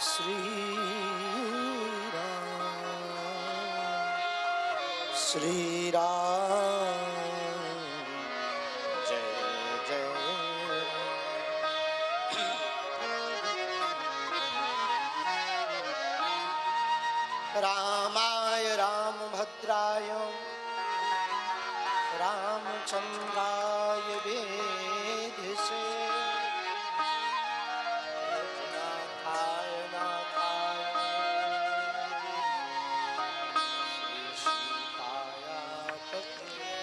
श्री राम जय जय रामाय रामभद्राय रामचंद्राय वेधसे नाथाय नाथाय सीताय पतये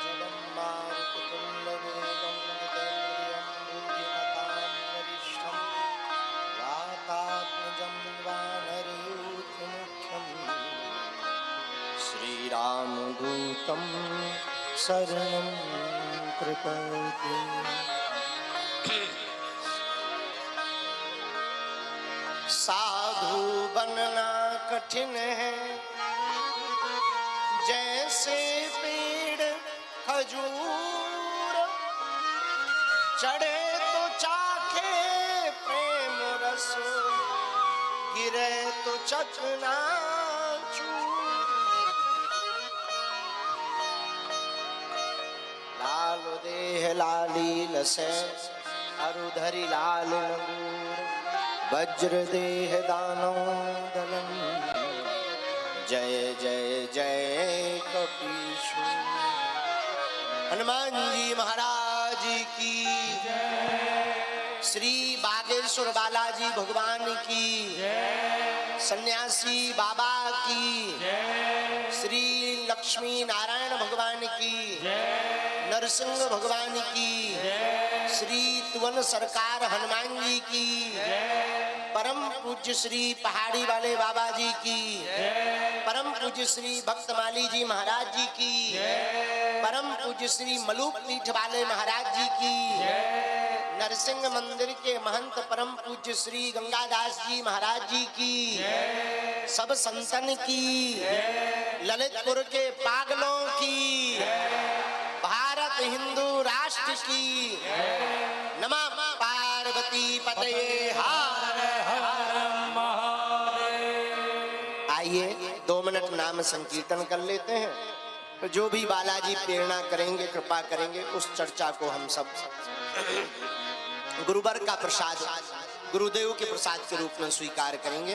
जगन्मारुततुल्यवेगं जितेन्द्रियं बुद्धिमतां वरिष्ठं वातात्मजं वानरयूथमुख्यं श्रीरामदूतं शरणं प्रपद्ये। साधु बनना कठिन है जैसे पेड़ खजूर, चढ़े तो चाखे प्रेम रस, गिरे तो चकनाचूर। लाल देह लालील से अरुधरी लाल नगूर, वज्र देह दानव दलन, जय जय जय कपीशु। हनुमान जी महाराज की जय। श्री बागेश्वर बालाजी भगवान की जय। सन्यासी बाबा की जय। श्री लक्ष्मी नारायण भगवान की जय। नरसिंह भगवान की जय। श्री तुवन सरकार हनुमान जी की जय। परम पूज्य श्री पहाड़ी वाले बाबा जी की जय। परम पूज्य श्री भक्तमाली जी महाराज जी की जय। परम पूज्य श्री मलूक पीठ वाले महाराज जी की जय। नरसिंह मंदिर के महंत परम पूज्य श्री गंगादास जी महाराज जी की जय। सब संतन की जय। ललितपुर के पागलों की जय। भारत हिंदू राष्ट्र की जय। नमः पार्वती पतये हर हर महादेव। आइए 2 मिनट नाम संकीर्तन कर लेते हैं। तो जो भी बालाजी प्रेरणा करेंगे, कृपा करेंगे, उस चर्चा को हम सब गुरुवर का प्रसाद, गुरुदेव के प्रसाद के रूप में स्वीकार करेंगे।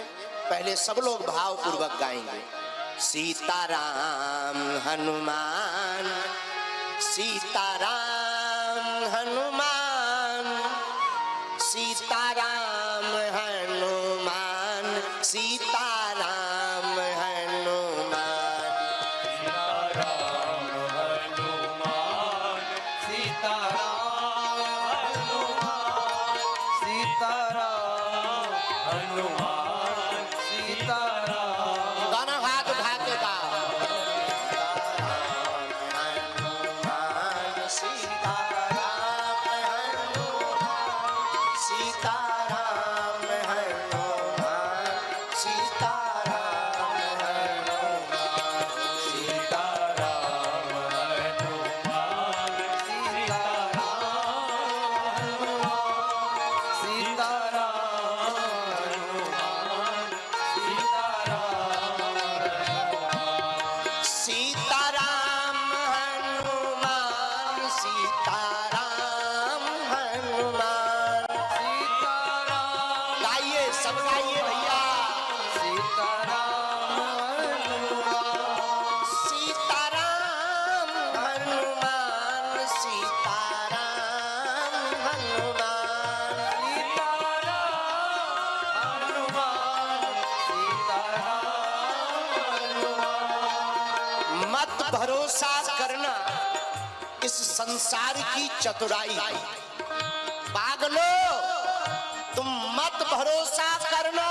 पहले सब लोग भाव पूर्वक गाएंगे। सीताराम हनुमान, सीताराम हनुमान, सीताराम हनुमान, सीताराम हनुमान, सीताराम हनुमान, सीताराम हनुमान, सीताराम हनुमान, सीताराम। दोनों हाथ उठा के गाओ। भरोसा करना इस संसार की चतुराई। पागलो तुम मत भरोसा करना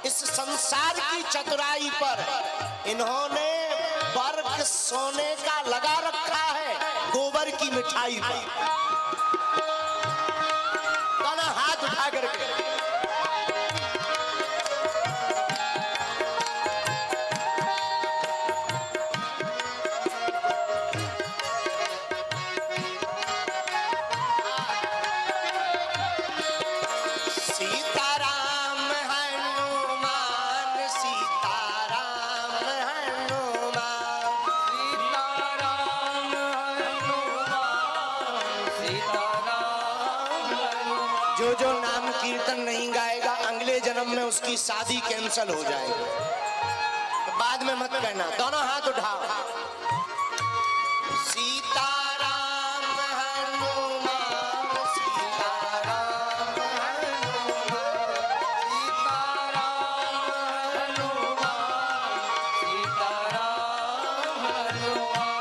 इस संसार की चतुराई पर। इन्होंने वर्क सोने का लगा रखा है गोबर की मिठाई पर। हाथ उठा करके सीताराम हनुमान। जो जो नाम कीर्तन नहीं गाएगा अगले जन्म में उसकी शादी कैंसल हो जाएगी। तो बाद में मत कहना, दोनों हाथ उठाओ। सीताराम हनुमान, सीताराम हनुमान, सीताराम हनुमान, सीताराम हनुमान।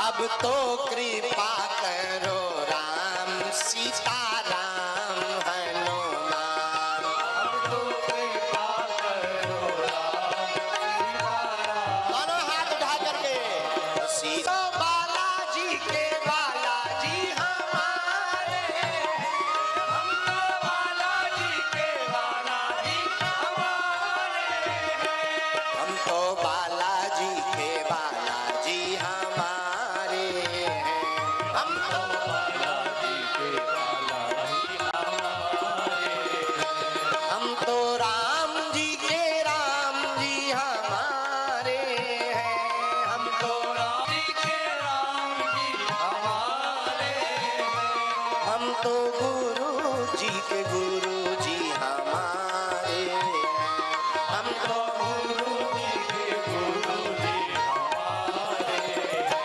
अब तो कृपा करो राम सीताराम हनुमान। अब तो कृपा करो राम सीताराम। दोनों हाथ उठा करके सीता बालाजी के बालाजी हमारे, हम तो बालाजी के बालाजी हमारे हैं। हम तो बालाजी के बालाजी हमारे हैं। हम तो बालाजी के बालाजी हमारे हैं। हम तो राम जी के राम जी हमारे हैं। हम तो राम जी के राम जी हमारे हैं। हम तो गुरु जी के गुरु जी हमारे हैं। हम तो गुरु जी के गुरु जी हमारे हैं।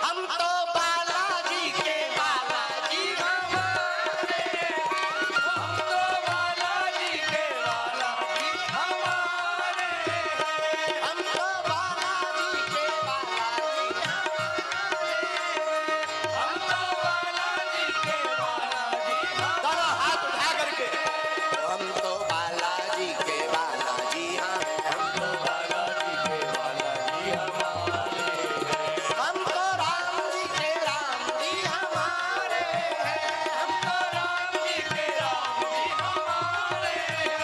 हम तो बालाजी के बालाजी हमारे हैं। हम तो बालाजी के बालाजी हमारे हैं। हम तो बालाजी के बालाजी हम तो बालाजी के बालाजी दोनों हाथ उठा करके हम तो बालाजी के बालाजी हम तो बालाजी के बालाजी हमारे हैं। हम तो राम जी के राम जी हमारे हैं। हम तो राम जी के राम जी हमारे हैं।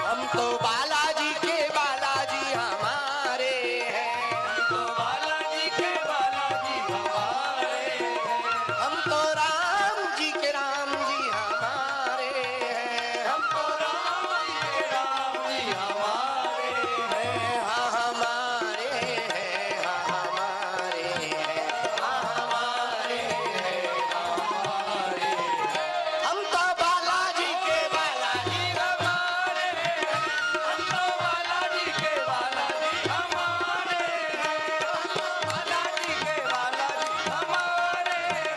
हम तो बालाजी के बालाजी हमारे हैं। तो बालाजी के बालाजी हमारे हैं। हम तो राम जी के राम जी हमारे हैं। हम तो राम जी के राम जी हमारे हैं। हाँ हमारे हैं, हाँ हमारे हैं, हाँ हमारे हैं। हमारे हैं। हम तो बालाजी के बालाजी हमारे हैं। हम तो बालाजी के बालाजी हमारे हैं। बालाजी के बालाजी हमारे हैं।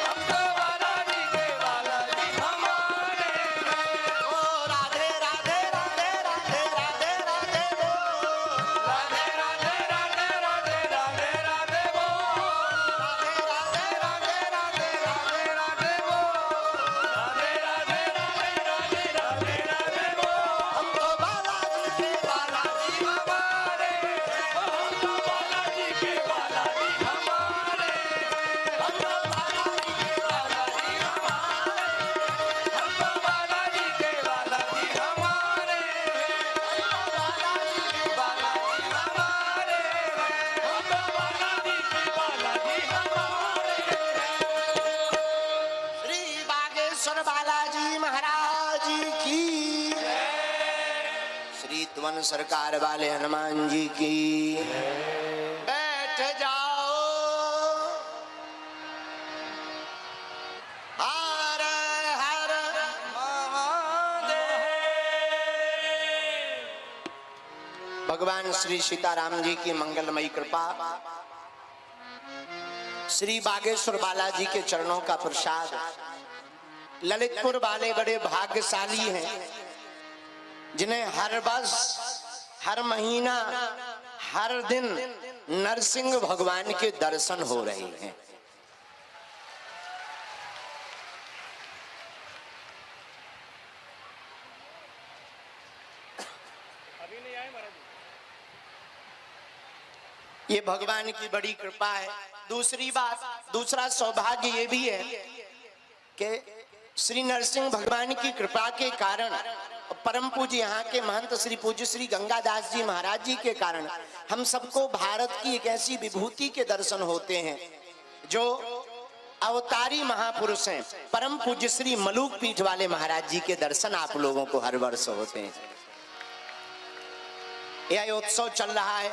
हम तो बालाजी के बालाजी हमारे हैं। ओ राधे राधे राधे राधे राधे राधे बोल। राधे राधे राधे राधे राधे राधे बोल। राधे राधे राधे राधे राधे राधे बोल। राधे राधे राधे राधे राधे राधे बोल। हम तो बालाजी के बालाजी हमारे हैं। हम तो बालाजी के बालाजी हमारे हैं। हम तो बालाजी के बालाजी हमारे हैं। हम तो बालाजी के बालाजी हमारे हैं। बालाजी के बालाजी हमारे हैं। हम तो बालाजी के बालाजी हमारे हैं। श्री बागेश्वर बालाजी महाराज की, श्री त्वन सरकार वाले हनुमान जी की। बैठ जाओ हर हर महादेव। भगवान श्री सीताराम जी की मंगलमयी कृपा, श्री बागेश्वर बालाजी के चरणों का प्रसाद। ललितपुर वाले बड़े भाग्यशाली हैं जिन्हें हर वर्ष, हर महीना, हर दिन नरसिंह भगवान के दर्शन हो रहे हैं। ये भगवान की बड़ी कृपा है। दूसरी बात, दूसरा सौभाग्य ये भी है कि श्री नरसिंह भगवान की कृपा के कारण, परम पूज्य यहाँ के महंत श्री पूज्य श्री गंगादास जी महाराज जी के कारण हम सबको भारत की एक ऐसी विभूति के दर्शन होते हैं जो अवतारी महापुरुष हैं। परम पूज्य श्री मलूक पीठ वाले महाराज जी के दर्शन आप लोगों को हर वर्ष होते हैं। यह उत्सव चल रहा है,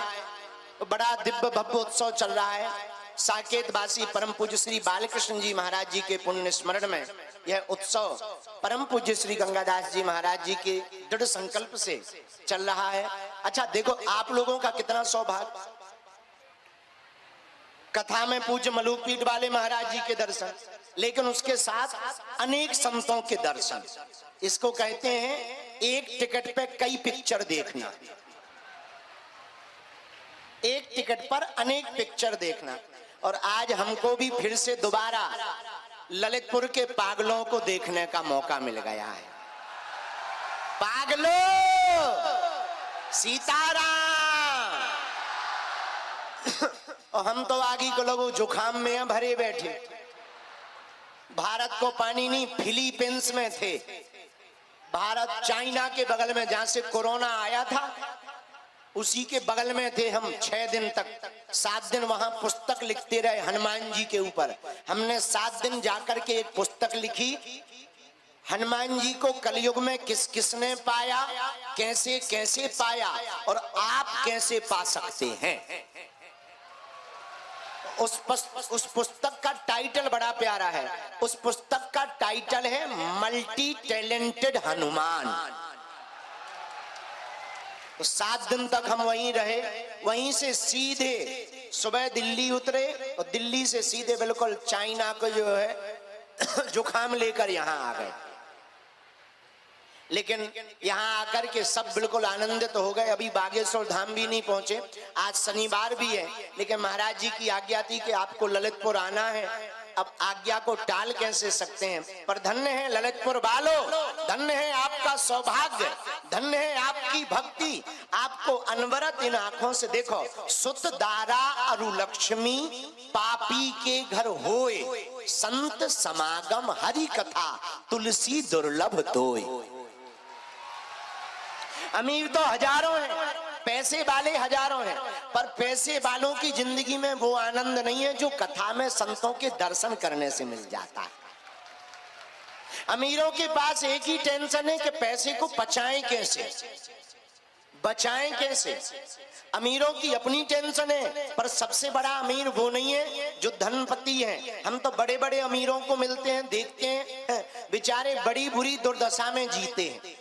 बड़ा दिव्य भव्य उत्सव चल रहा है। साकेतवासी परम पूज्य श्री बालकृष्ण जी महाराज जी के पुण्य स्मरण में यह उत्सव परम पूज्य श्री गंगादास जी महाराज जी के दृढ़ संकल्प से चल रहा है। अच्छा देखो आप लोगों का कितना सौभाग्य, कथा में पूज्य मलुकपीठ वाले महाराज जी के दर्शन, लेकिन उसके साथ अनेक संतों के दर्शन। इसको कहते हैं एक टिकट पे कई पिक्चर देखना, एक टिकट पर अनेक पिक्चर देखना। और आज हमको भी फिर से दोबारा ललितपुर के पागलों को देखने का मौका मिल गया है। पागलो सीताराम। और हम तो आगे को लोगों जुखाम में भरे बैठे, भारत को पानी नहीं, फिलीपींस में थे। भारत चाइना के बगल में, जहां से कोरोना आया था उसी के बगल में थे हम 6 दिन तक। 7 दिन वहां पुस्तक लिखते रहे हनुमान जी के ऊपर। हमने 7 दिन जाकर के एक पुस्तक लिखी, हनुमान जी को कलयुग में किस किसने पाया, कैसे कैसे पाया और आप कैसे पा सकते हैं। उस पुस्तक का टाइटल बड़ा प्यारा है। उस पुस्तक का टाइटल है मल्टी टैलेंटेड हनुमान। तो 7 दिन तक हम वहीं रहे, वहीं से सीधे सुबह दिल्ली उतरे और दिल्ली से सीधे बिल्कुल चाइना को जो है जुखाम लेकर यहाँ आ गए। लेकिन यहाँ आकर के सब बिल्कुल आनंदित हो गए। अभी बागेश्वर धाम भी नहीं पहुंचे, आज शनिवार भी है, लेकिन महाराज जी की आज्ञा थी कि आपको ललितपुर आना है। अब आज्ञा को टाल कैसे सकते हैं। पर धन्य है ललितपुर वालों, धन्य है आपका सौभाग्य, धन्य है आपकी भक्ति। आपको अनवरत इन आंखों से देखो, सुत दारा अरु लक्ष्मी पापी के घर होए, संत समागम हरि कथा तुलसी दुर्लभ तोय। अमीर तो हजारों हैं, पैसे वाले हजारों हैं, पर पैसे वालों की जिंदगी में वो आनंद नहीं है जो कथा में संतों के दर्शन करने से मिल जाता है। अमीरों के पास एक ही टेंशन है कि पैसे को बचाएं कैसे, बचाएं कैसे। अमीरों की अपनी टेंशन है, पर सबसे बड़ा अमीर वो नहीं है जो धनपति है। हम तो बड़े बड़े अमीरों को मिलते हैं, देखते हैं बेचारे बड़ी बुरी दुर्दशा में जीते हैं,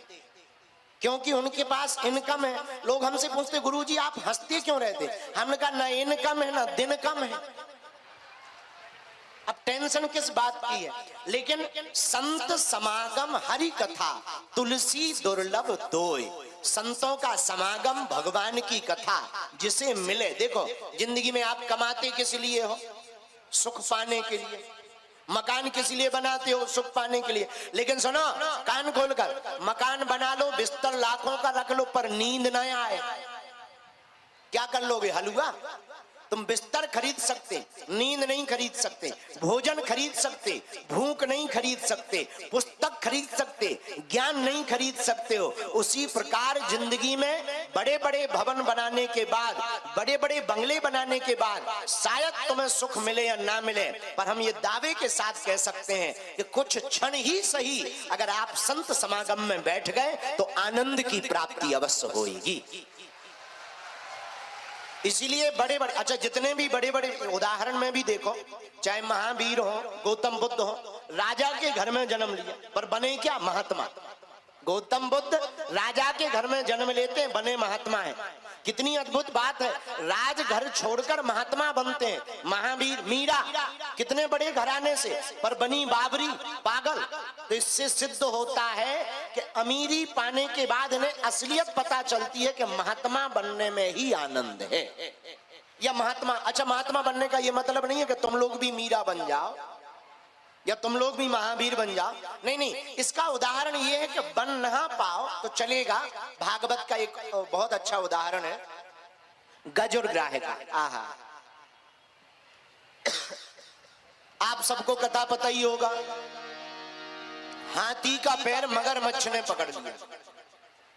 क्योंकि उनके पास इनकम है। लोग हमसे पूछते गुरुजी आप हंसते क्यों रहते, हमने कहा ना इनकम है ना दिन कम है। अब टेंशन किस बात की है। लेकिन संत समागम हरि कथा तुलसी दुर्लभ तोय, संतों का समागम भगवान की कथा जिसे मिले। देखो जिंदगी में आप कमाते किस लिए हो, सुख पाने के लिए। मकान किस लिए बनाते हो, सुख पाने के लिए। लेकिन सुनो कान खोलकर, मकान बना लो, बिस्तर लाखों का रख लो, पर नींद न आए, क्या कर लोगे, हलवा। तुम बिस्तर खरीद सकते, नींद नहीं खरीद सकते, भोजन खरीद सकते, भूख नहीं खरीद सकते, पुस्तक खरीद सकते, ज्ञान नहीं खरीद सकते हो। उसी प्रकार जिंदगी में बड़े बड़े भवन बनाने के बाद, बड़े बड़े बंगले बनाने के बाद शायद तुम्हें सुख मिले या ना मिले, पर हम ये दावे के साथ कह सकते हैं कि कुछ क्षण ही सही अगर आप संत समागम में बैठ गए तो आनंद की प्राप्ति अवश्य होगी। इसीलिए बड़े बड़े, अच्छा जितने भी बड़े बड़े उदाहरण में भी देखो, चाहे महावीर हो, गौतम बुद्ध हो, राजा के घर में जन्म लिया पर बने क्या, महात्मा। गौतम बुद्ध राजा के घर में जन्म लेते हैं, बने महात्मा है। कितनी अद्भुत बात है, राजघर छोड़कर महात्मा बनते हैं। महावीर मीरा कितने बड़े घराने से, पर बनी बाबरी, पागल। तो इससे सिद्ध होता है कि अमीरी पाने के बाद इन्हें असलियत पता चलती है कि महात्मा बनने में ही आनंद है। या महात्मा, अच्छा महात्मा बनने का ये मतलब नहीं है कि तुम लोग भी मीरा बन जाओ या तुम लोग भी महावीर बन जाओ, नहीं नहीं। इसका उदाहरण ये है कि बन ना पाओ तो चलेगा। भागवत का एक बहुत अच्छा उदाहरण है, गज और ग्राह का। आहा, आप सबको कथा पता ही होगा, हाथी का पैर मगरमच्छ ने पकड़ लिया।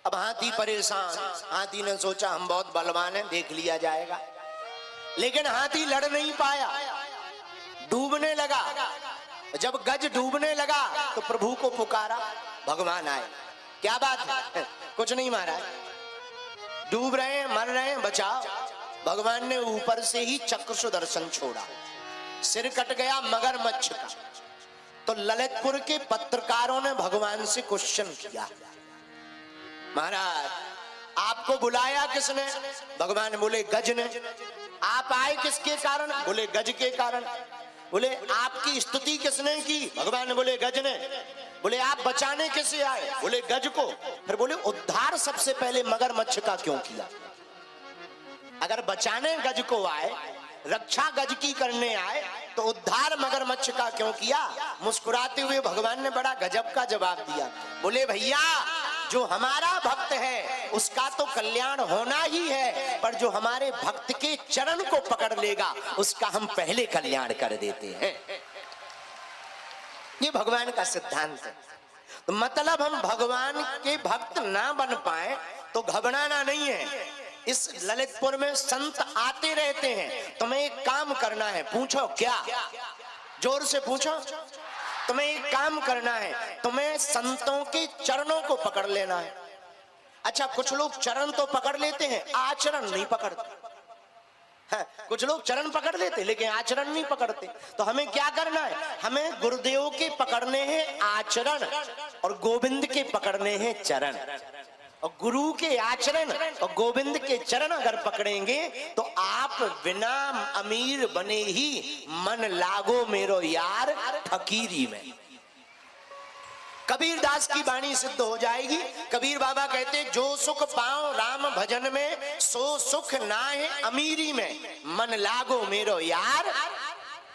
अब हाथी परेशान, हाथी ने सोचा हम बहुत बलवान हैं, देख लिया जाएगा। लेकिन हाथी लड़ नहीं पाया, डूबने लगा। जब गज डूबने लगा तो प्रभु को पुकारा, भगवान आए, क्या बात है, कुछ नहीं महाराज, डूब रहे हैं, मर रहे हैं, बचाओ। भगवान ने ऊपर से ही चक्र सुदर्शन छोड़ा, सिर कट गया मगरमच्छ का। तो ललितपुर के पत्रकारों ने भगवान से क्वेश्चन किया, महाराज आपको बुलाया किसने? भगवान बोले गज ने। आप आए किसके कारण? बोले गज के कारण। बोले आपकी स्तुति किसने की? भगवान बोले गज ने। बोले आप बचाने किसे आए? बोले गज को। फिर बोले उद्धार सबसे पहले मगरमच्छ का क्यों किया? अगर बचाने गज को आए, रक्षा गज की करने आए, तो उद्धार मगरमच्छ का क्यों किया? मुस्कुराते हुए भगवान ने बड़ा गजब का जवाब दिया। बोले भैया जो हमारा भक्त है उसका तो कल्याण होना ही है, पर जो हमारे भक्त के चरण को पकड़ लेगा उसका हम पहले कल्याण कर देते हैं। ये भगवान का सिद्धांत है। तो मतलब हम भगवान के भक्त ना बन पाए तो घबराना नहीं है। इस ललितपुर में संत आते रहते हैं। तुम्हें एक काम करना है। पूछो क्या? जोर से पूछो। तुम्हें एक काम करना है, तुम्हें संतों के चरणों को पकड़ लेना है। अच्छा कुछ लोग चरण तो पकड़ लेते हैं, आचरण नहीं पकड़ते। हाँ, कुछ लोग चरण पकड़ लेते लेकिन आचरण नहीं पकड़ते। तो हमें क्या करना है? हमें गुरुदेव के पकड़ने हैं आचरण और गोविंद के पकड़ने हैं चरण। और गुरु के आचरण और गोविंद के चरण अगर पकड़ेंगे तो आप बिना अमीर बने ही मन लागो मेरो यार फकीरी में। कबीर दास की वाणी सिद्ध हो जाएगी। कबीर बाबा कहते जो सुख पाओ राम भजन में, सो सुख ना है अमीरी में, मन लागो मेरो यार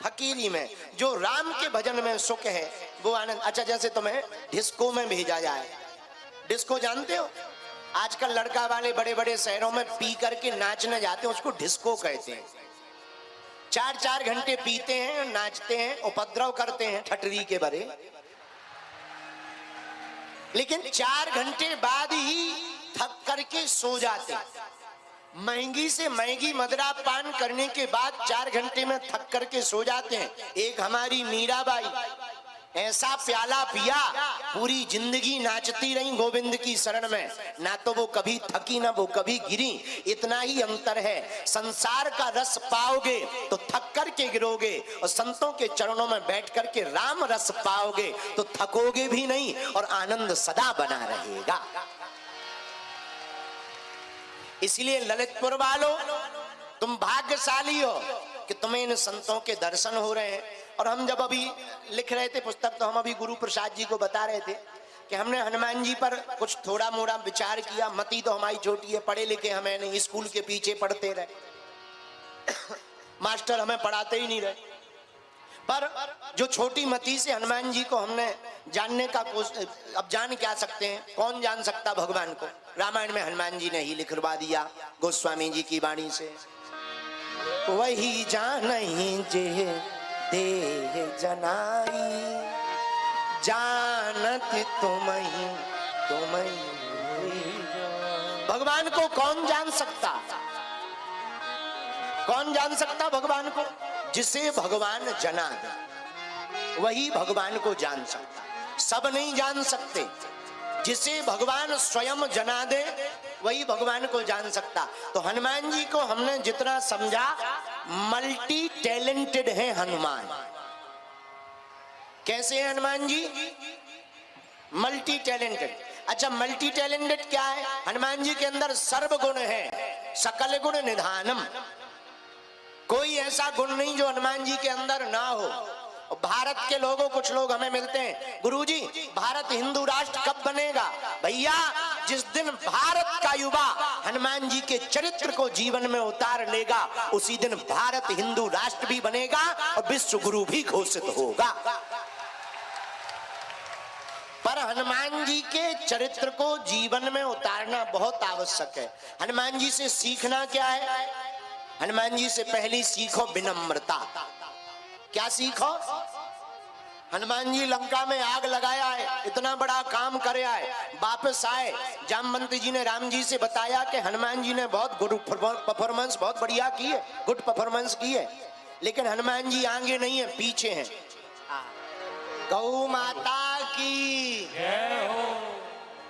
फकीरी में। जो राम के भजन में सुख है वो आनंद। अच्छा जैसे तुम्हें डिस्को में भेजा जाए, डिस्को जानते हो? आजकल लड़का वाले बड़े बड़े शहरों में पी करके नाचने जाते हैं, उसको डिस्को कहते हैं। 4-4 घंटे पीते हैं, नाचते हैं, उपद्रव करते हैं ठटरी के बरे, लेकिन 4 घंटे बाद ही थक करके सो जाते हैं। महंगी से महंगी मदिरा पान करने के बाद 4 घंटे में थक करके सो जाते हैं। एक हमारी मीराबाई ऐसा प्याला पिया, पूरी जिंदगी नाचती रही गोविंद की शरण में, ना तो वो कभी थकी ना वो कभी गिरी। इतना ही अंतर है। संसार का रस पाओगे तो थक करके गिरोगे, और संतों के चरणों में बैठ करके राम रस पाओगे तो थकोगे भी नहीं और आनंद सदा बना रहेगा। इसलिए ललितपुर वालों तुम भाग्यशाली हो कि तुम्हें इन संतों के दर्शन हो रहे हैं। और हम जब अभी लिख रहे थे पुस्तक तो हम अभी गुरु प्रसाद जी को बता रहे थे कि हमने हनुमान जी पर कुछ थोड़ा मोड़ा विचार किया। मती तो हमारी छोटी है, पढ़े लिखे हमें नहीं, स्कूल के पीछे पढ़ते रहे, मास्टर हमें पढ़ाते ही नहीं रहे। पर जो छोटी मती से हनुमान जी को हमने जानने का अब जान क्या सकते हैं? कौन जान सकता भगवान को? रामायण में हनुमान जी ने ही लिखवा दिया गोस्वामी जी की वाणी से। वही जानहि जे देह जनाई, जानत तुम्हीं भगवान को कौन जान सकता? कौन जान सकता भगवान को? जिसे भगवान जना दे वही भगवान को जान सकता। सब नहीं जान सकते। जिसे भगवान स्वयं जना दे वही भगवान को जान सकता। तो हनुमान जी को हमने जितना समझा, मल्टी टैलेंटेड है हनुमान। कैसे है हनुमान जी? Multi talented. अच्छा मल्टी टैलेंटेड क्या है? हनुमान जी के अंदर सर्व गुण है, सकल गुण निधानम। कोई ऐसा गुण नहीं जो हनुमान जी के अंदर ना हो। भारत के लोगों, कुछ लोग हमें मिलते हैं, गुरुजी भारत हिंदू राष्ट्र कब बनेगा? भैया जिस दिन भारत का युवा हनुमान जी के चरित्र को जीवन में उतार लेगा उसी दिन भारत हिंदू राष्ट्र भी बनेगा और विश्व गुरु भी घोषित होगा। पर हनुमान जी के चरित्र को जीवन में उतारना बहुत आवश्यक है। हनुमान जी से सीखना क्या है? हनुमान जी से पहली सीखो विनम्रता। क्या सीखो? हनुमान जी लंका में आग लगाया है, इतना बड़ा काम करे आए, वापस आए, जामवंत जी ने राम जी से बताया कि हनुमान जी ने बहुत गुड परफॉर्मेंस बहुत बढ़िया की है, गुड परफॉर्मेंस की है, लेकिन हनुमान जी आगे नहीं है, पीछे हैं। गौ माता की जय हो।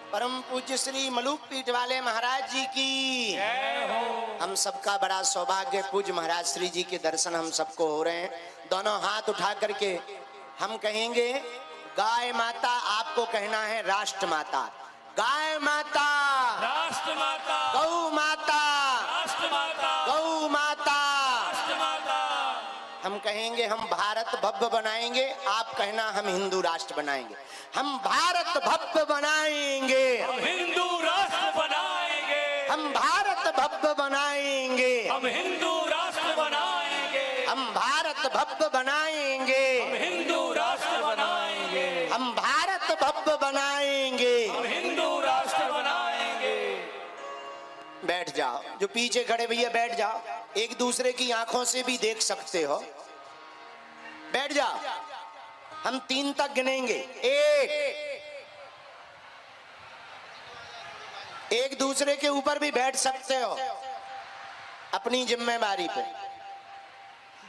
परम पूज्य श्री मलूक पीठ वाले महाराज जी की हम सबका बड़ा सौभाग्य। पूज्य महाराज श्री जी के दर्शन हम सबको हो रहे हैं। दोनों हाथ उठा करके हम कहेंगे गाय माता, आपको कहना है राष्ट्र माता। गाय माता, राष्ट्र माता, गौ माता, राष्ट्र माता, गौ माता। राष्ट्र माता। हम कहेंगे हम भारत भव्य बनाएंगे, आप कहना हम हिंदू राष्ट्र बनाएंगे। हम भारत भव्य बनाएंगे, हम हिंदू राष्ट्र बनाएंगे, हम भारत भव्य बनाएंगे, हम हिंदू राष्ट्र बनाएंगे, हम भारत भव्य बनाएंगे, हम हिंदू राष्ट्र बनाएंगे, हम भारत भव्य बनाएंगे। हम हिंदू राष्ट्र बनाएंगे। बैठ जाओ, जो पीछे खड़े भैया बैठ जाओ, एक दूसरे की आंखों से भी देख सकते हो। बैठ जाओ, हम 3 तक गिनेंगे। एक दूसरे के ऊपर भी बैठ सकते हो अपनी जिम्मेदारी पे।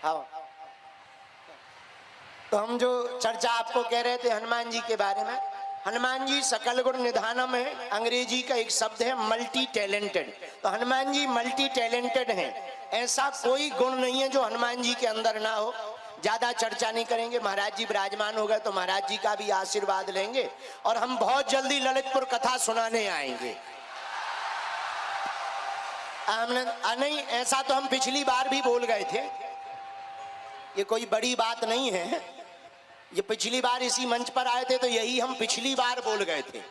आओ, तो हम जो चर्चा आपको कह रहे थे हनुमान जी के बारे में, हनुमान जी सकल गुण निधानम है, अंग्रेजी का एक शब्द है मल्टी टैलेंटेड। तो हनुमान जी मल्टी टैलेंटेड हैं, ऐसा कोई गुण नहीं है जो हनुमान जी के अंदर ना हो। ज्यादा चर्चा नहीं करेंगे, महाराज जी विराजमान हो गए तो महाराज जी का भी आशीर्वाद लेंगे और हम बहुत जल्दी ललितपुर कथा सुनाने आएंगे। नहीं, ऐसा तो हम पिछली बार भी बोल गए थे, ये कोई बड़ी बात नहीं है। ये पिछली बार इसी मंच पर आए थे तो यही हम पिछली बार बोल गए थे।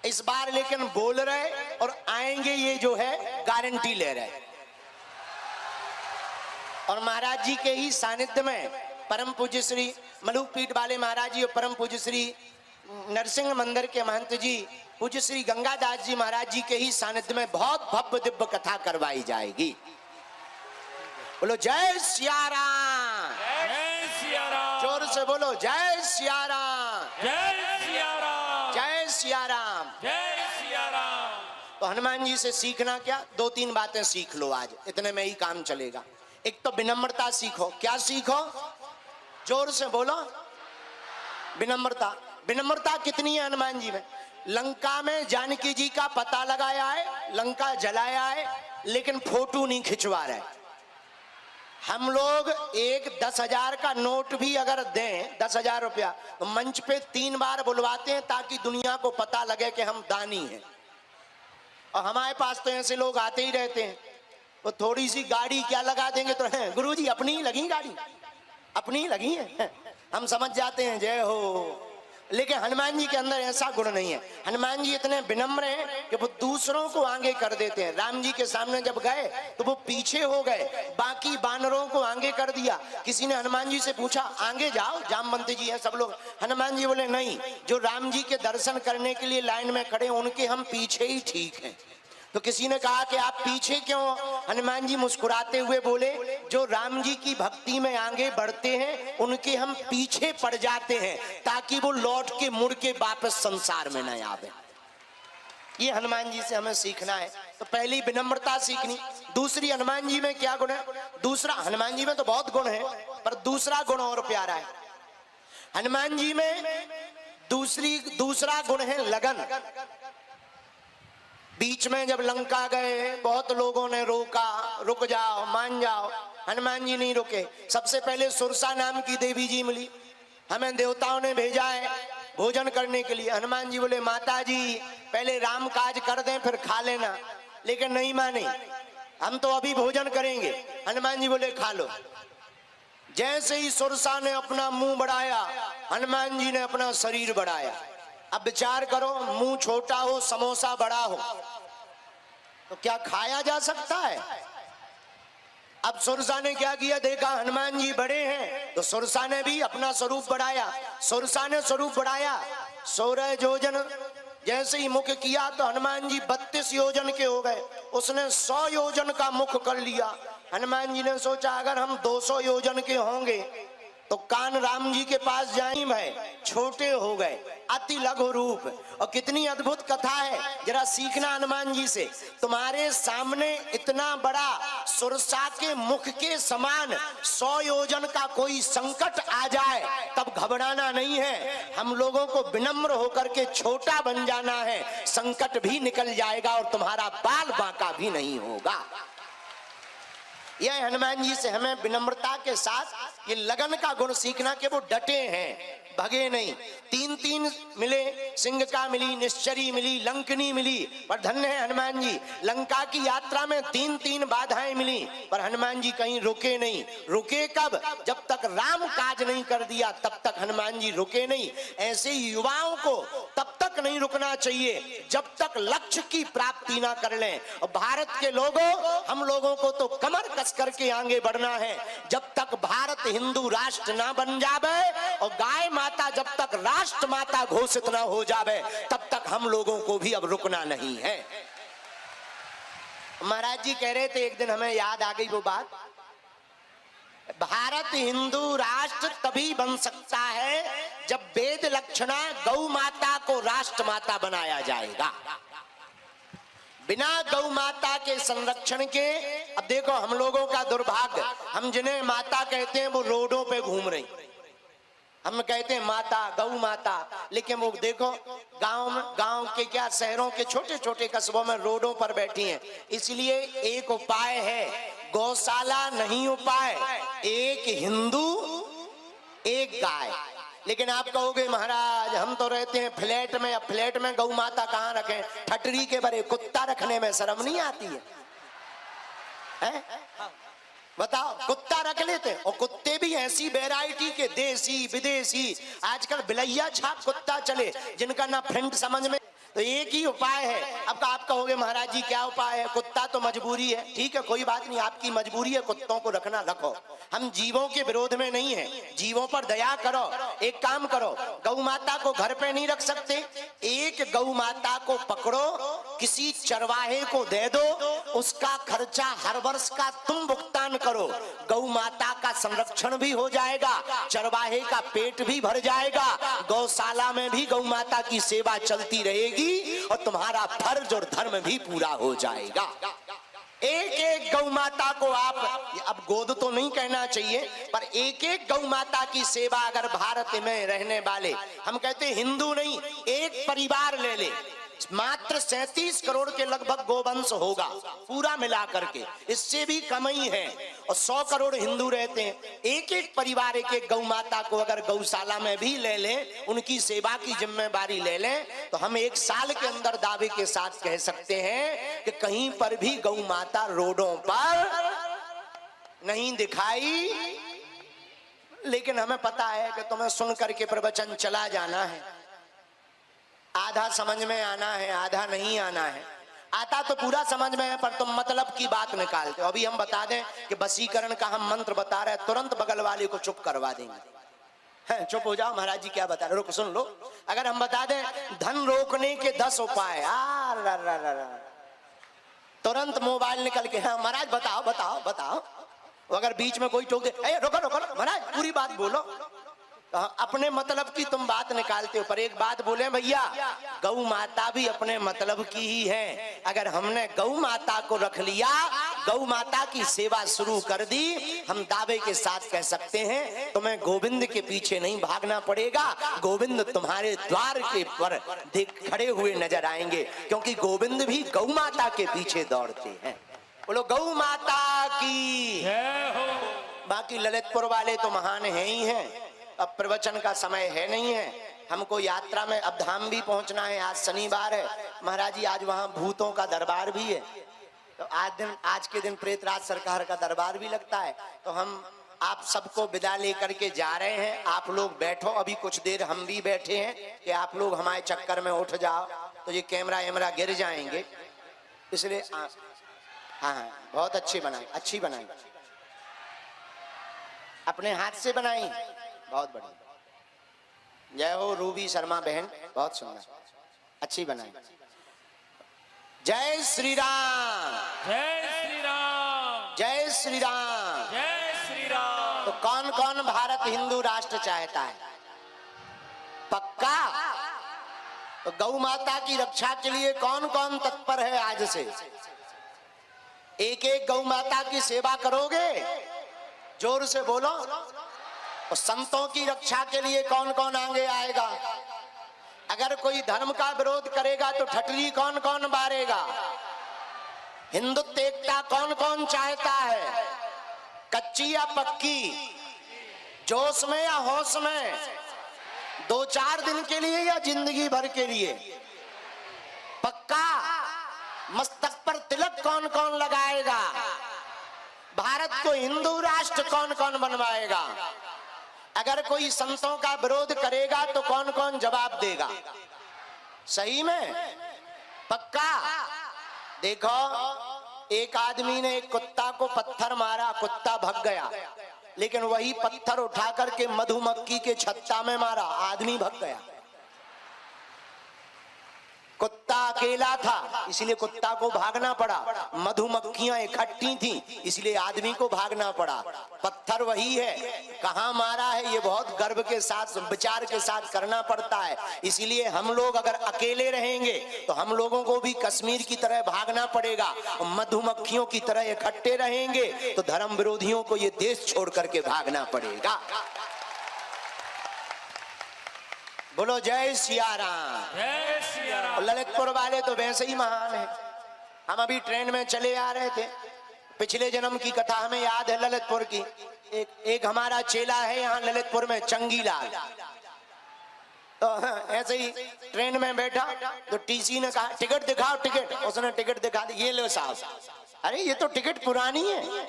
इस बार लेकिन बोल रहे और आएंगे, ये जो है गारंटी ले रहे। और महाराज जी के ही सानिध्य में परम पूज्य श्री मलूक पीठ वाले महाराज जी और परम पूज्य श्री नरसिंह मंदिर के महंत जी पूज्य श्री गंगादास जी महाराज जी के ही सानिध्य में बहुत भव्य दिव्य कथा करवाई जाएगी। बोलो जय सिया राम, जय सिया राम, जोर से बोलो जय सिया राम, जय सिया राम, जय सिया राम। जय सिया राम। तो हनुमान जी से सीखना क्या, 2-3 बातें सीख लो आज, इतने में ही काम चलेगा। एक तो विनम्रता सीखो। क्या सीखो, जोर से बोलो, विनम्रता। विनम्रता कितनी है हनुमान जी में? लंका में जानकी जी का पता लगाया है, लंका जलाया है, लेकिन फोटो नहीं खिंचवा रहे। हम लोग एक 10,000 का नोट भी अगर दें, 10,000 रुपया, तो मंच पे 3 बार बुलवाते हैं ताकि दुनिया को पता लगे कि हम दानी हैं। और हमारे पास तो ऐसे लोग आते ही रहते हैं, वो थोड़ी सी गाड़ी क्या लगा देंगे तो है गुरुजी अपनी ही लगी गाड़ी, अपनी ही लगी है, हम समझ जाते हैं जय हो। लेकिन हनुमान जी के अंदर ऐसा गुण नहीं है। हनुमान जी इतने विनम्र हैं कि वो दूसरों को आगे कर देते हैं। राम जी के सामने जब गए तो वो पीछे हो गए, बाकी बानरों को आगे कर दिया। किसी ने हनुमान जी से पूछा आगे जाओ, जामवंत जी हैं सब लोग। हनुमान जी बोले नहीं, जो राम जी के दर्शन करने के लिए लाइन में खड़े उनके हम पीछे ही ठीक हैं। तो किसी ने कहा कि आप पीछे क्यों? हनुमान जी मुस्कुराते हुए बोले जो राम जी की भक्ति में आगे बढ़ते हैं उनके हम पीछे पड़ जाते हैं ताकि वो लौट के मुड़ के वापस संसार में न आवे। ये हनुमान जी से हमें सीखना है। तो पहली विनम्रता सीखनी। दूसरी, हनुमान जी में क्या गुण है? दूसरा, हनुमान जी में तो बहुत गुण है पर दूसरा गुण और प्यारा है। हनुमान जी में दूसरा गुण है लगन। बीच में जब लंका गए बहुत लोगों ने रोका, रुक जाओ, मान जाओ। हनुमान जी नहीं रुके। सबसे पहले सुरसा नाम की देवी जी मिली, हमें देवताओं ने भेजा है भोजन करने के लिए। हनुमान जी बोले माता जी पहले राम काज कर दें फिर खा लेना, लेकिन नहीं माने, हम तो अभी भोजन करेंगे। हनुमान जी बोले खा लो। जैसे ही सुरसा ने अपना मुंह बढ़ाया, हनुमान जी ने अपना शरीर बढ़ाया। अब विचार करो, मुंह छोटा हो समोसा बड़ा हो तो क्या खाया जा सकता है? अब सुरसा ने क्या किया, देखा हनुमान जी बड़े हैं तो सुरसा ने भी अपना स्वरूप बढ़ाया। सुरसा ने स्वरूप बढ़ाया 16 योजन। जैसे ही मुख किया तो हनुमान जी 32 योजन के हो गए। उसने 100 योजन का मुख कर लिया। हनुमान जी ने सोचा अगर हम 200 योजन के होंगे तो कान राम जी के पास जाई भाई, छोटे हो गए, अति लघु रूप। और कितनी अद्भुत कथा है, जरा सीखना हनुमान जी से। तुम्हारे सामने इतना बड़ा सुरसा के मुख के समान 100 योजन का कोई संकट आ जाए, तब घबराना नहीं है। हम लोगों को विनम्र होकर के छोटा बन जाना है, संकट भी निकल जाएगा और तुम्हारा बाल बांका भी नहीं होगा। यह हनुमान जी से हमें विनम्रता के साथ ये लगन का गुण सीखना कि वो डटे हैं, भगे नहीं। 3 मिले, सिंह का मिली, निश्चरी मिली, लंकनी मिली, पर धन्य है हनुमान जी, लंका की यात्रा में 3 बाधाएं मिली, पर हनुमान जी कहीं रुके नहीं। रुके कब? जब तक राम काज नहीं कर दिया तब तक हनुमान जी रुके नहीं। ऐसे युवाओं को तब तक नहीं रुकना चाहिए जब तक लक्ष्य की प्राप्ति ना कर लें। और भारत के लोगों, हम लोगों को तो कमर कस करके आगे बढ़ना है। जब तक भारत हिंदू राष्ट्र ना बन जावे और गाय माता जब तक राष्ट्र माता घोषित ना हो जावे, तब तक हम लोगों को भी अब रुकना नहीं है। महाराज जी कह रहे थे, एक दिन हमें याद आ गई वो बात, भारत हिंदू राष्ट्र तभी बन सकता है जब वेद लक्षणा गौ माता को राष्ट्र माता बनाया जाएगा। बिना गौ माता के संरक्षण के, अब देखो हम लोगों का दुर्भाग्य, हम जिन्हें माता कहते हैं वो रोडों पे घूम रही। हम कहते हैं माता, गौ माता, लेकिन वो देखो गांव के क्या, शहरों के छोटे छोटे कस्बों में रोडों पर बैठी हैं। इसलिए एक उपाय है, गौशाला नहीं उपाय, एक हिंदू एक गाय। लेकिन आप कहोगे महाराज हम तो रहते हैं फ्लैट में, अब फ्लैट में गौ माता कहाँ रखें, ठटरी के बड़े कुत्ता रखने में शर्म नहीं आती है? बताओ, कुत्ता रख लेते। और कुत्ते भी ऐसी वैरायटी के, देसी विदेशी, आजकल बिलैया छाप कुत्ता चले जिनका ना फ्रंट समझ में। तो एक ही उपाय है। अब आप कहोगे महाराज जी क्या उपाय है, कुत्ता तो मजबूरी है। ठीक है, कोई बात नहीं, आपकी मजबूरी है कुत्तों को रखना, रखो। हम जीवों के विरोध में नहीं है, जीवों पर दया करो। एक काम करो, गौ माता को घर पे नहीं रख सकते, एक गौ माता को पकड़ो, किसी चरवाहे को दे दो, उसका खर्चा हर वर्ष का तुम भुगतान करो। गौ माता का संरक्षण भी हो जाएगा, चरवाहे का पेट भी भर जाएगा, गौशाला में भी गौ माता की सेवा चलती रहेगी और तुम्हारा फर्ज और धर्म भी पूरा हो जाएगा। एक एक गौ माता को आप, अब गोद तो नहीं कहना चाहिए, पर एक एक गौ माता की सेवा अगर भारत में रहने वाले, हम कहते हिंदू नहीं, एक परिवार ले ले, मात्र 37 करोड़ के लगभग गोवंश होगा पूरा मिला करके, इससे भी कम ही है। और 100 करोड़ हिंदू रहते हैं। एक एक परिवार एक एक गौ माता को अगर गौशाला में भी ले लें, उनकी सेवा की जिम्मेदारी ले लें, तो हम 1 साल के अंदर दावे के साथ कह सकते हैं कि कहीं पर भी गौ माता रोडों पर नहीं दिखाई। लेकिन हमें पता है कि तुम्हें सुन करके प्रवचन चला जाना है, आधा समझ में आना है, आधा नहीं आना है। आता तो पूरा समझ में है, पर तुम मतलब की बात निकालते हो। अभी हम बता दें कि वशीकरण का हम मंत्र बता रहे हैं, तुरंत बगल वाले को चुप करवा देंगे। है, चुप हो जाओ, महाराज जी क्या बता रहे, रुक सुन लो। अगर हम बता दें धन रोकने के 10 उपाय, तुरंत मोबाइल निकल के, हाँ महाराज बताओ बताओ बताओ। अगर बीच में कोई टोक दे, रुको रुको महाराज पूरी बात बोलो, अपने मतलब की तुम बात निकालते हो। पर एक बात बोले भैया, गौ माता भी अपने मतलब की ही है। अगर हमने गौ माता को रख लिया, गौ माता की सेवा शुरू कर दी, हम दावे के साथ कह सकते हैं तुम्हें गोविंद के पीछे नहीं भागना पड़ेगा, गोविंद तुम्हारे द्वार के पर खड़े हुए नजर आएंगे, क्योंकि गोविंद भी गौ माता के पीछे दौड़ते हैं। बोलो गौ माता की। बाकी ललितपुर वाले तो महान है ही हैं। अब प्रवचन का समय है नहीं है, हमको यात्रा में अब धाम भी पहुंचना है। आज शनिवार है महाराज जी, आज वहां भूतों का दरबार भी है, तो आज के दिन प्रेतराज सरकार का दरबार भी लगता है। तो हम आप सबको विदा लेकर के जा रहे हैं। आप लोग बैठो, अभी कुछ देर हम भी बैठे हैं कि आप लोग हमारे चक्कर में उठ जाओ, तो ये कैमरा गिर जाएंगे, इसलिए हाँ बहुत अच्छी बनाई, अपने हाथ से बनाई, बहुत बढ़िया। जय हो रूबी शर्मा बहन, बहुत सुंदर, अच्छी बनाई। जय श्री राम, जय श्री राम, जय श्री राम, जय श्री राम। तो कौन कौन कौन भारत हिंदू राष्ट्र चाहता है? पक्का? तो गौ माता की रक्षा के लिए कौन कौन तत्पर है आज से? एक एक गौ माता की सेवा करोगे? जोर से बोलो। और संतों की रक्षा के लिए कौन कौन आगे आएगा? अगर कोई धर्म का विरोध करेगा तो ठटरी कौन कौन बारेगा? हिंदुत्व एकता कौन कौन चाहता है? कच्ची या पक्की? जोश में या होश में? 2-4 दिन के लिए या जिंदगी भर के लिए? पक्का? मस्तक पर तिलक कौन कौन लगाएगा? भारत को हिंदू राष्ट्र कौन कौन बनवाएगा? अगर कोई संतों का विरोध करेगा तो कौन कौन जवाब देगा? सही में? पक्का? देखो, एक आदमी ने एक कुत्ता को पत्थर मारा, कुत्ता भाग गया, लेकिन वही पत्थर उठा करके मधुमक्खी के छत्ता में मारा, आदमी भाग गया। कुत्ता अकेला था इसलिए कुत्ता को भागना पड़ा, मधुमक्खियां इकट्ठी थीं इसलिए आदमी को भागना पड़ा। पत्थर वही है, कहां मारा है ये बहुत गर्व के साथ, विचार के साथ करना पड़ता है। इसलिए हम लोग अगर अकेले रहेंगे तो हम लोगों को भी कश्मीर की तरह भागना पड़ेगा, मधुमक्खियों की तरह इकट्ठे रहेंगे तो धर्म विरोधियों को ये देश छोड़ करके भागना पड़ेगा। बोलो जय सिया राम। जय सिया राम। ललितपुर वाले तो वैसे ही महान है। हम अभी ट्रेन में चले आ रहे थे, पिछले जन्म की कथा हमें याद है ललितपुर की। एक हमारा चेला है यहाँ ललितपुर में, चंगीलाल। तो ऐसे ही ट्रेन में बैठा तो टीसी ने कहा टिकट दिखाओ टिकट। उसने टिकट दिखा दी, ये लो साहब। अरे ये तो टिकट पुरानी है।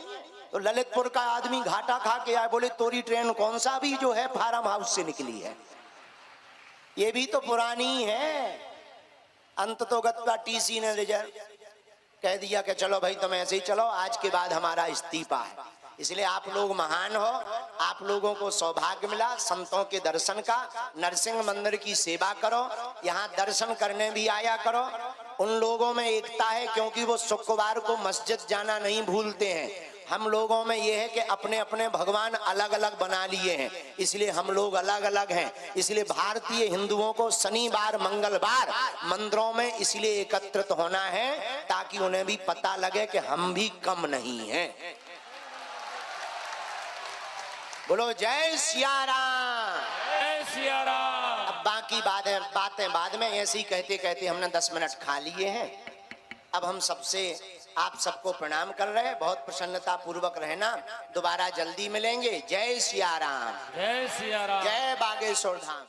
तो ललितपुर का आदमी घाटा खा के आए, बोले तोरी ट्रेन कौन सा भी जो है फार्म हाउस से निकली है, ये भी तो पुरानी है। अंत तो गत्ता टीसी ने कह दिया कि चलो भाई तुम ऐसे ही चलो, आज के बाद हमारा इस्तीफा है। इसलिए आप लोग महान हो, आप लोगों को सौभाग्य मिला संतों के दर्शन का। नरसिंह मंदिर की सेवा करो, यहाँ दर्शन करने भी आया करो। उन लोगों में एकता है क्योंकि वो शुक्रवार को मस्जिद जाना नहीं भूलते हैं। हम लोगों में ये है कि अपने अपने भगवान अलग अलग बना लिए हैं, इसलिए हम लोग अलग अलग हैं। इसलिए भारतीय हिंदुओं को शनिवार मंगलवार मंदिरों में इसलिए एकत्रित होना है ताकि उन्हें भी पता लगे कि हम भी कम नहीं हैं। बोलो जय सिया राम। जय सिया राम। अब बाकी बातें बाद में, ऐसे ही कहते कहते हमने 10 मिनट खा लिए हैं। अब हम आप सबको प्रणाम कर रहे हैं। बहुत प्रसन्नता पूर्वक रहना, दोबारा जल्दी मिलेंगे। जय सिया राम। जय सिया राम। जय बागेश्वर धाम।